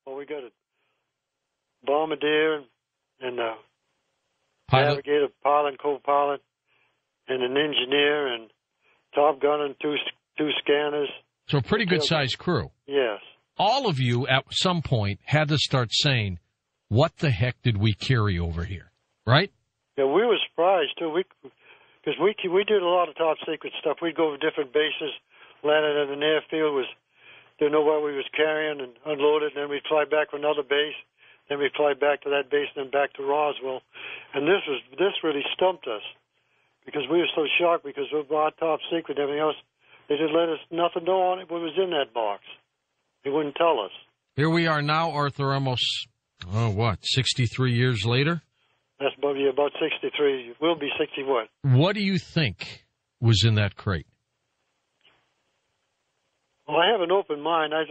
Well, we got a bombardier and a navigator, pilot, co-pilot, and an engineer, and top gun and two scanners. So a pretty good-sized crew. Yes. All of you at some point had to start saying, what the heck did we carry over here, right? Yeah, we were surprised, too, because we did a lot of top-secret stuff. We'd go to different bases, landed at an airfield, didn't know what we was carrying, and unload it, and then we'd fly back to another base, then we'd fly back to that base, and then back to Roswell. And this really stumped us, because we were so shocked because of our top-secret and everything else. They didn't let us nothing know on it what was in that box. They wouldn't tell us. Here we are now, Arthur, almost, 63 years later? That's about 63. We'll be 61. What do you think was in that crate? Well, I have an open mind. I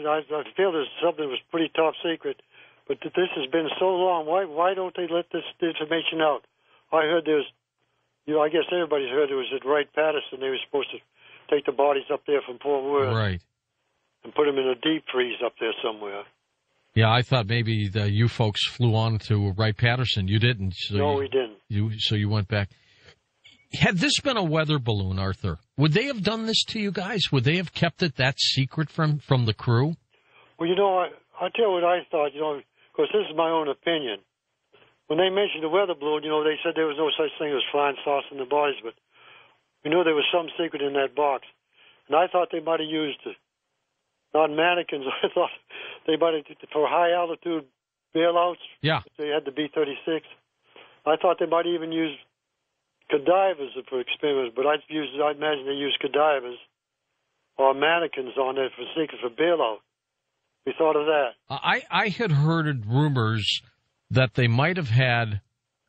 feel there's something that was pretty top secret, but this has been so long. Why don't they let this information out? I heard there's, I guess everybody's heard there was at Wright-Patterson. They were supposed to take the bodies up there from Fort Worth, right, and put them in a deep freeze up there somewhere. Yeah, I thought maybe you folks flew on to Wright-Patterson. You didn't. So no, we didn't. So you went back. Had this been a weather balloon, Arthur, would they have done this to you guys? Would they have kept it that secret from the crew? Well, I'll tell you what I thought, because this is my own opinion. When they mentioned the weather balloon, they said there was no such thing as flying saucer in the bodies, but we knew there was some secret in that box. And I thought they might have used, not mannequins, I thought they might have, for high-altitude bailouts, yeah, they had the B-36. I thought they might even use cadavers for experiments, but I imagine they used cadavers or mannequins on there for secret for bailout. We thought of that. I had heard rumors that they might have had,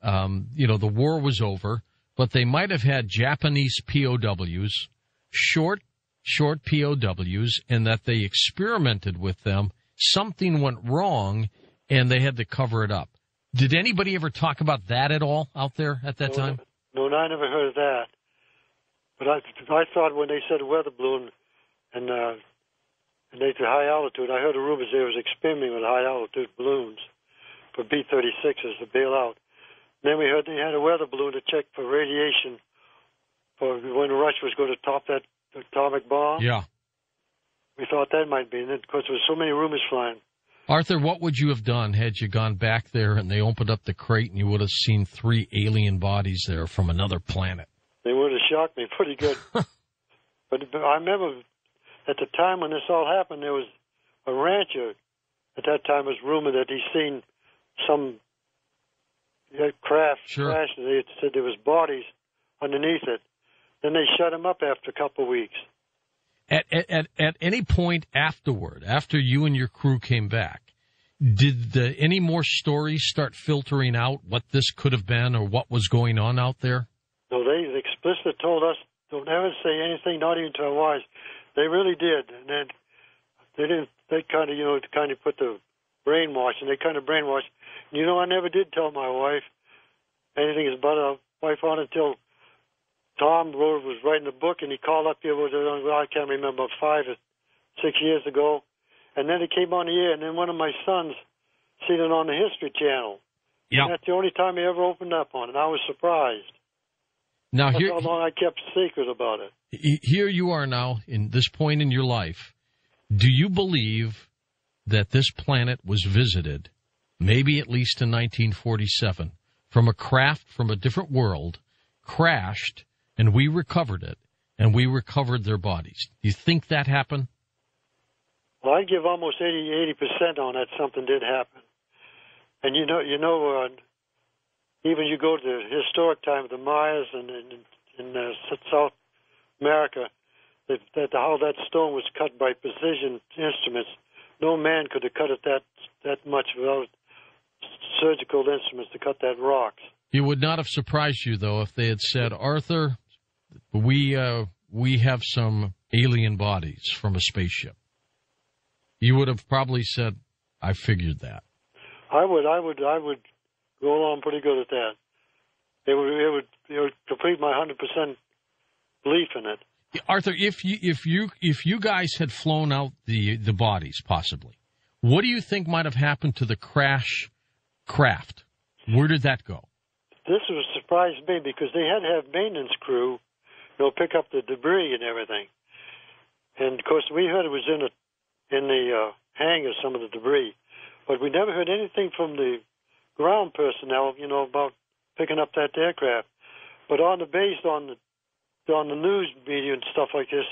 the war was over, but they might have had Japanese POWs, short POWs, and that they experimented with them. Something went wrong, and they had to cover it up. Did anybody ever talk about that at all out there at that time? No, I never heard of that. But I thought when they said weather balloon and they to high altitude, I heard the rumors there was experimenting with high altitude balloons for B-36s to bail out. And then we heard they had a weather balloon to check for radiation for when Russia was going to top that atomic bomb. Yeah. We thought that might be, and then, because there was so many rumors flying. Arthur, what would you have done had you gone back there and they opened up the crate and you would have seen 3 alien bodies there from another planet? They would have shocked me pretty good. But I remember at the time when this all happened, there was a rancher. At that time, it was rumored that he'd seen some craft crash. They said there was bodies underneath it. Then they shut him up after a couple of weeks. At any point afterward, after you and your crew came back, did any more stories start filtering out what this could have been or what was going on out there? No, they explicitly told us, don't ever say anything, not even to our wives. They really did. And then they kind of put the brainwash, and they kind of brainwashed. I never did tell my wife anything about our wife on until Tom was writing a book, and he called up here, I can't remember, 5 or 6 years ago. And then it came on the air, and then one of my sons seen it on the History Channel. Yeah. That's the only time he ever opened up on it. I was surprised. Now, That's how long I kept secret about it. Here you are now, in this point in your life. Do you believe that this planet was visited, maybe at least in 1947, from a craft from a different world, crashed, and we recovered it, and we recovered their bodies? Do you think that happened? Well, I'd give almost 80% on that something did happen. And even you go to the historic time of the Mayas and in South America, how that stone was cut by precision instruments. No man could have cut it that much without surgical instruments to cut that rock. It would not have surprised you, though, if they had said, Arthur, we have some alien bodies from a spaceship. You would have probably said, I figured that. I would go along pretty good at that. It would complete my 100% belief in it. Arthur, if you guys had flown out the bodies, possibly, What do you think might have happened to the crash craft? Where did that go? This was surprised me because they had to have maintenance crew, pick up the debris and everything. And of course, we heard it was in the hangar, some of the debris, but we never heard anything from the ground personnel, about picking up that aircraft. But on the base, on the news media and stuff like this,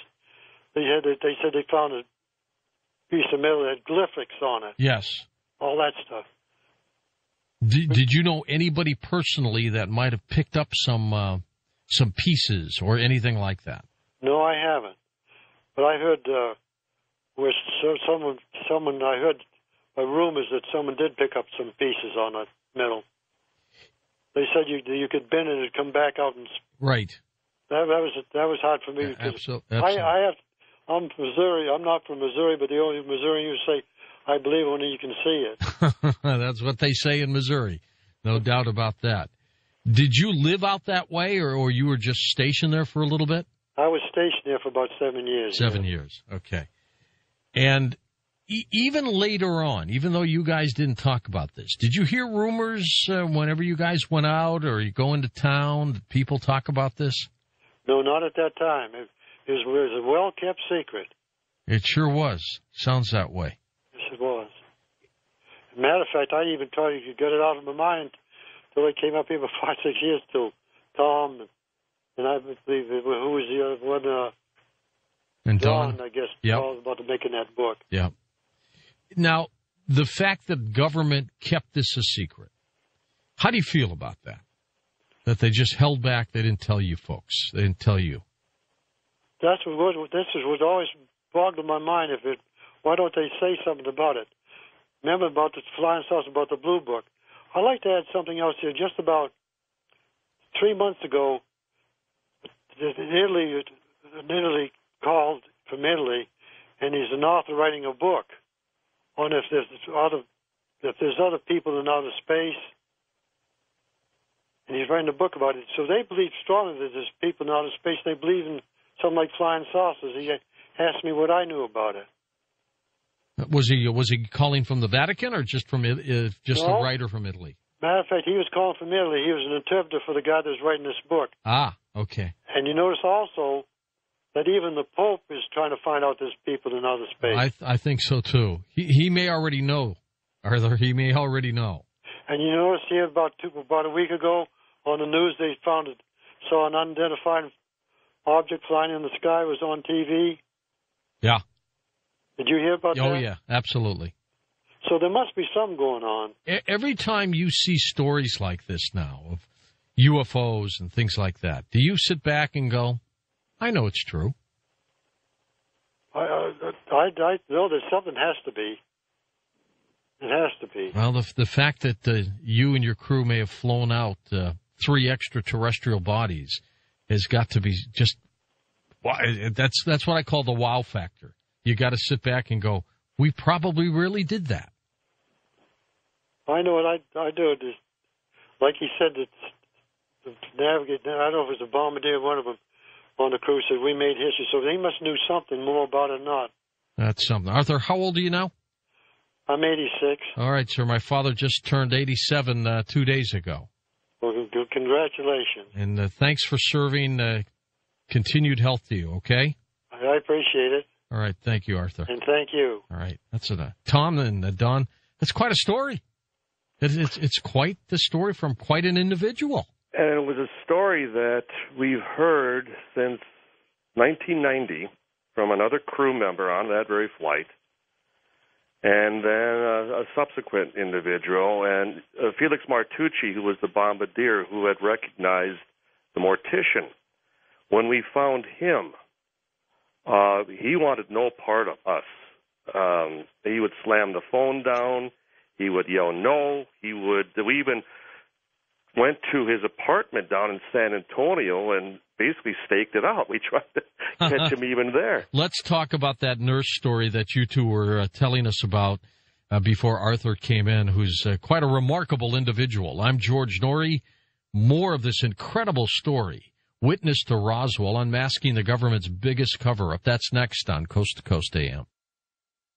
they said they found a piece of metal that had glyphics on it. Yes. All that stuff. Did you know anybody personally that might have picked up some pieces or anything like that? No, I haven't. But I heard where someone I heard by rumors that someone did pick up some pieces on that metal. They said you could bend it and it'd come back out and right. That was hard for me because Absolutely. I'm from Missouri. I'm not from Missouri, but the only Missouri you say, I believe only you can see it. That's what they say in Missouri. No doubt about that. Did you live out that way, or you were just stationed there for a little bit? I was stationed there for about 7 years. 7 years, okay. And even later on, even though you guys didn't talk about this, did you hear rumors whenever you guys went out or you go into town, did people talk about this? No, not at that time. It was a well-kept secret. It sure was. Sounds that way. Yes, it was. As a matter of fact, I even tried to get it out of my mind until it came up here for 5, 6 years till Tom and I believe who was the other one? And Don, I guess, yep. all about making that book. Yeah. Now, the fact that government kept this a secret, how do you feel about that? That they just held back, they didn't tell you folks, they didn't tell you. This is what always bogged in my mind. Why don't they say something about it? Remember about the flying saucer, about the Blue Book. I'd like to add something else here. Just about 3 months ago, Italy called from Italy, and he's an author writing a book on if there's other people in outer space, and he's writing a book about it. So they believe strongly that there's people in outer space. They believe in something like flying saucers. He asked me what I knew about it. Was he calling from the Vatican or just from a writer from Italy? Matter of fact, he was calling from Italy. He was an interpreter for the guy that was writing this book. Ah, okay. And you notice also that even the Pope is trying to find out there's people in outer space. I think so, too. He may already know, Arthur. He may already know. And you notice here about a week ago on the news they saw an unidentified object flying in the sky, was on TV. Yeah. Did you hear about that? Oh, yeah, absolutely. So there must be something going on. Every time you see stories like this now of UFOs and things like that, do you sit back and go, I know it's true? I know there's something has to be. It has to be. Well, the fact that you and your crew may have flown out 3 extraterrestrial bodies has got to be just, that's what I call the wow factor. You got to sit back and go, we probably really did that. I know what I do. Like he said, the navigate. I don't know if it was a bombardier, one of them on the crew said we made history. So they must knew something more about it or not. That's something. Arthur, how old are you now? I'm 86. All right, sir. My father just turned 87 2 days ago. Well, congratulations. And thanks for serving. Continued health to you, okay? I appreciate it. All right. Thank you, Arthur. And thank you. All right. That's Tom and Don. That's quite a story. It's quite the story from quite an individual. And it was a story that we've heard since 1990 from another crew member on that very flight, and then a subsequent individual, and Felix Martucci, who was the bombardier who had recognized the mortician. When we found him, he wanted no part of us. He would slam the phone down. He would yell no. We even went to his apartment down in San Antonio and basically staked it out. We tried to catch him even there. Let's talk about that nurse story that you two were telling us about before Arthur came in, who's quite a remarkable individual. I'm George Noory. More of this incredible story. Witness to Roswell, unmasking the government's biggest cover-up. That's next on Coast to Coast AM.